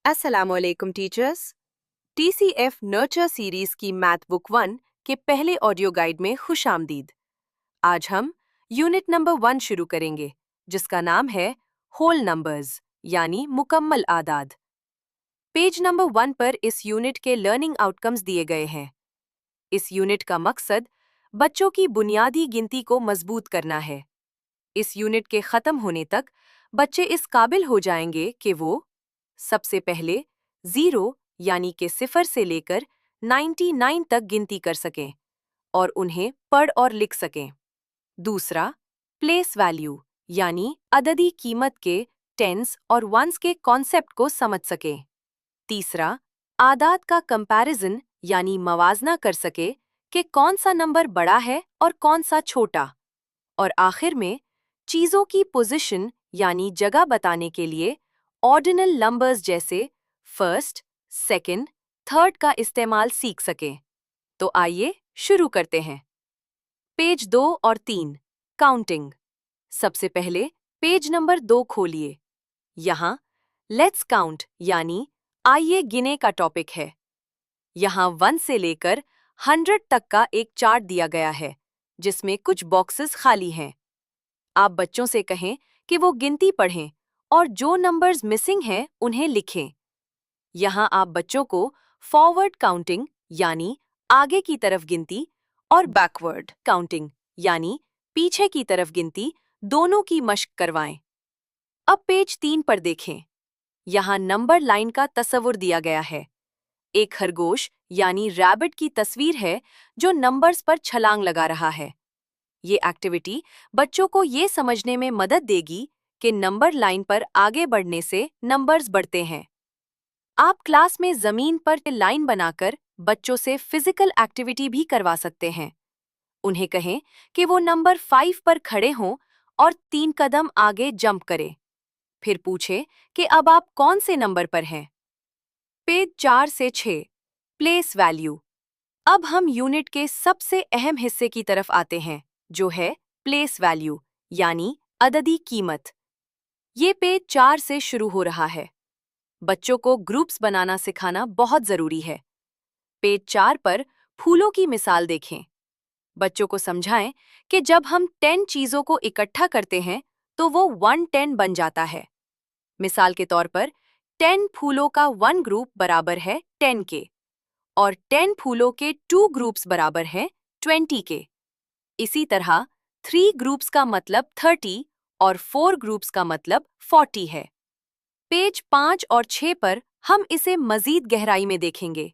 अस्सलामुअलैकुम teachers. TCF nurture series की math book 1 के पहले ऑडियो गाइड में खुशामदीद। आज हम यूनिट नंबर 1 शुरू करेंगे, जिसका नाम है होल नंबर्स यानी मुकम्मल आदाद। पेज नंबर 1 पर इस यूनिट के लर्निंग आउटकम्स दिए गए हैं। इस यूनिट का मकसद बच्चों की बुनियादी गिनती को मजबूत करना है। इस यूनिट के खत्म होने तक बच्चे इस काबिल हो जाएंगे कि वो सबसे पहले 0 यानी कि 0 से लेकर 99 तक गिनती कर सकें और उन्हें पढ़ और लिख सकें। दूसरा, प्लेस वैल्यू यानी अददी कीमत के टेंस और वंस के कॉन्सेप्ट को समझ सकें। तीसरा, आदाद का कंपैरिजन यानी मवाजना कर सके कि कौन सा नंबर बड़ा है और कौन सा छोटा। और आखिर में, चीज़ों की पोजीशन यानी जगह बताने के लिए ऑर्डिनल नंबर्स जैसे फर्स्ट, सेकंड, थर्ड का इस्तेमाल सीख सकें। तो आइए शुरू करते हैं। पेज 2 और 3, काउंटिंग। सबसे पहले पेज नंबर 2 खोलिए। यहाँ लेट्स काउंट यानी आइए गिने का टॉपिक है। यहाँ 1 से लेकर 100 तक का एक चार्ट दिया गया है, जिसमें कुछ बॉक्सेस खाली हैं। आप बच्चों से कहें कि वो गिनती पढ़ें और जो नंबर्स मिसिंग हैं उन्हें लिखें। यहाँ आप बच्चों को फॉरवर्ड काउंटिंग यानी आगे की तरफ गिनती और बैकवर्ड काउंटिंग यानी पीछे की तरफ गिनती दोनों की मशक करवाएं। अब पेज 3 पर देखें। यहाँ नंबर लाइन का तस्वुर दिया गया है। एक खरगोश यानी रैबिट की तस्वीर है जो नंबर्स पर छलांग लगा रहा है। ये एक्टिविटी बच्चों को ये समझने में मदद देगी कि नंबर लाइन पर आगे बढ़ने से नंबर्स बढ़ते हैं। आप क्लास में जमीन पर लाइन बनाकर बच्चों से फिजिकल एक्टिविटी भी करवा सकते हैं। उन्हें कहें कि वो नंबर 5 पर खड़े हों और 3 कदम आगे जंप करें। फिर पूछें कि अब आप कौन से नंबर पर हैं। पेज 4 से 6, प्लेस वैल्यू। अब हम यूनिट के सबसे अहम हिस्से की तरफ आते हैं, जो है प्लेस वैल्यू यानी अददी कीमत। ये पेज 4 से शुरू हो रहा है। बच्चों को ग्रुप्स बनाना सिखाना बहुत जरूरी है। पेज 4 पर फूलों की मिसाल देखें। बच्चों को समझाएं कि जब हम 10 चीजों को इकट्ठा करते हैं तो वो 110 बन जाता है। मिसाल के तौर पर 10 फूलों का 1 ग्रुप बराबर है 10 के और 10 फूलों के 2 ग्रुप्स बराबर हैं 20 के। इसी तरह 3 ग्रुप्स का मतलब 30 और 4 ग्रुप्स का मतलब 40 है। पेज 5 और 6 पर हम इसे मजीद गहराई में देखेंगे।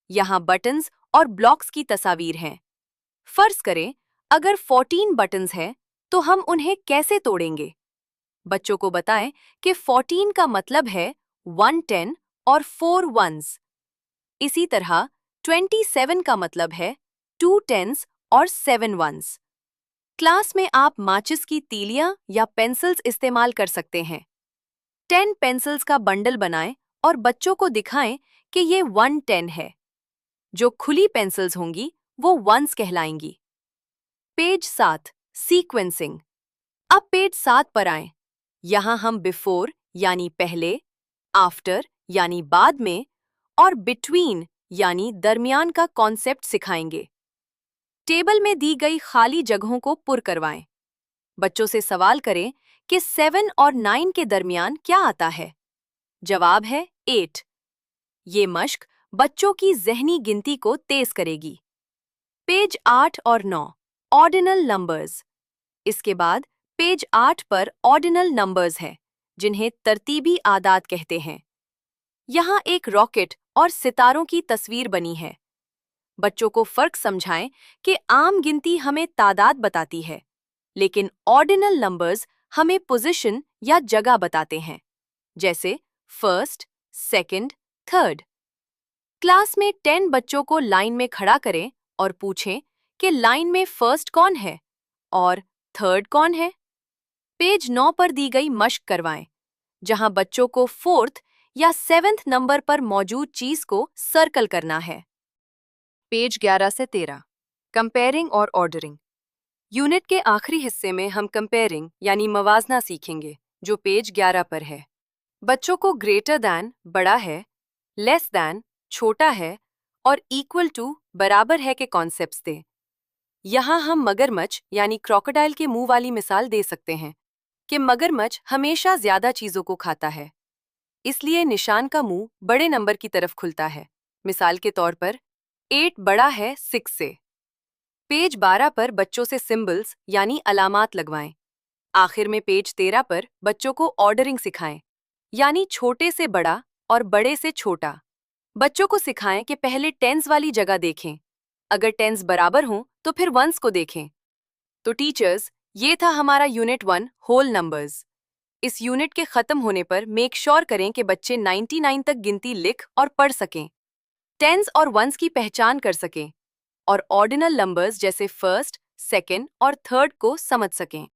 यहाँ बटन्स और ब्लॉक्स की तस्वीर हैं। फर्ज करें, अगर 14 बटन्स हैं, तो हम उन्हें कैसे तोड़ेंगे? बच्चों को बताएं कि 14 का मतलब है 110 और 4 वंस। इसी तरह 27 का मतलब है 2 टेंस और 7 वंस। क्लास में आप माचिस की तीलियां या पेंसिल्स इस्तेमाल कर सकते हैं। 10 पेंसिल्स का बंडल बनाएं और बच्चों को दिखाएं कि ये 110 है। जो खुली पेंसिल्स होंगी वो वंस कहलाएंगी। Page 7, sequencing. अब पेज 7 पर आएं। यहाँ हम बिफोर यानी पहले, आफ्टर यानी बाद में और बिटवीन यानी दरमियान का कॉन्सेप्ट सिखाएंगे। टेबल में दी गई खाली जगहों को पुर करवाएं। बच्चों से सवाल करें कि 7 और 9 के दरमियान क्या आता है। जवाब है 8। ये मश्क बच्चों की ज़हनी गिनती को तेज करेगी। पेज 8 और 9, ऑर्डिनल नंबर्स। इसके बाद पेज 8 पर ऑर्डिनल नंबर्स है, जिन्हें तरतीबी आदाद कहते हैं। यहाँ एक रॉकेट और सितारों की तस्वीर बनी है। बच्चों को फर्क समझाएं कि आम गिनती हमें तादाद बताती है, लेकिन ऑर्डिनल नंबर्स हमें पोजीशन या जगह बताते हैं, जैसे फर्स्ट, सेकंड, थर्ड। क्लास में 10 बच्चों को लाइन में खड़ा करें और पूछें कि लाइन में फर्स्ट कौन है और थर्ड कौन है। पेज 9 पर दी गई मश्क करवाएं, जहां बच्चों को 4th या 7th नंबर पर मौजूद चीज को सर्कल करना है। पेज 11 से 13, कंपेयरिंग और ऑर्डरिंग। यूनिट के आखिरी हिस्से में हम कंपेयरिंग यानी मवाजना सीखेंगे, जो पेज 11 पर है। बच्चों को ग्रेटर दैन बड़ा है, लेस दैन छोटा है और इक्वल टू बराबर है के कॉन्सेप्ट्स दें। यहाँ हम मगरमच्छ यानी क्रोकोडाइल के मुंह वाली मिसाल दे सकते हैं कि मगरमच्छ हमेशा ज्यादा चीजों को खाता है, इसलिए निशान का मुंह बड़े नंबर की तरफ खुलता है। मिसाल के तौर पर 8 बड़ा है 6 से। पेज 12 पर बच्चों से सिंबल्स यानी अलामात लगवाएं। आखिर में पेज 13 पर बच्चों को ऑर्डरिंग सिखाएं, यानी छोटे से बड़ा और बड़े से छोटा। बच्चों को सिखाएं कि पहले टेंस वाली जगह देखें, अगर टेंस बराबर हों तो फिर वंस को देखें। तो टीचर्स, ये था हमारा यूनिट 1 होल नंबर्स। इस यूनिट के खत्म होने पर मेक श्योर करें कि बच्चे 99 तक गिनती लिख और पढ़ सकें, टेंस और वंस की पहचान कर सकें और ऑर्डिनल नंबर्स जैसे फर्स्ट, सेकंड और थर्ड को समझ सकें।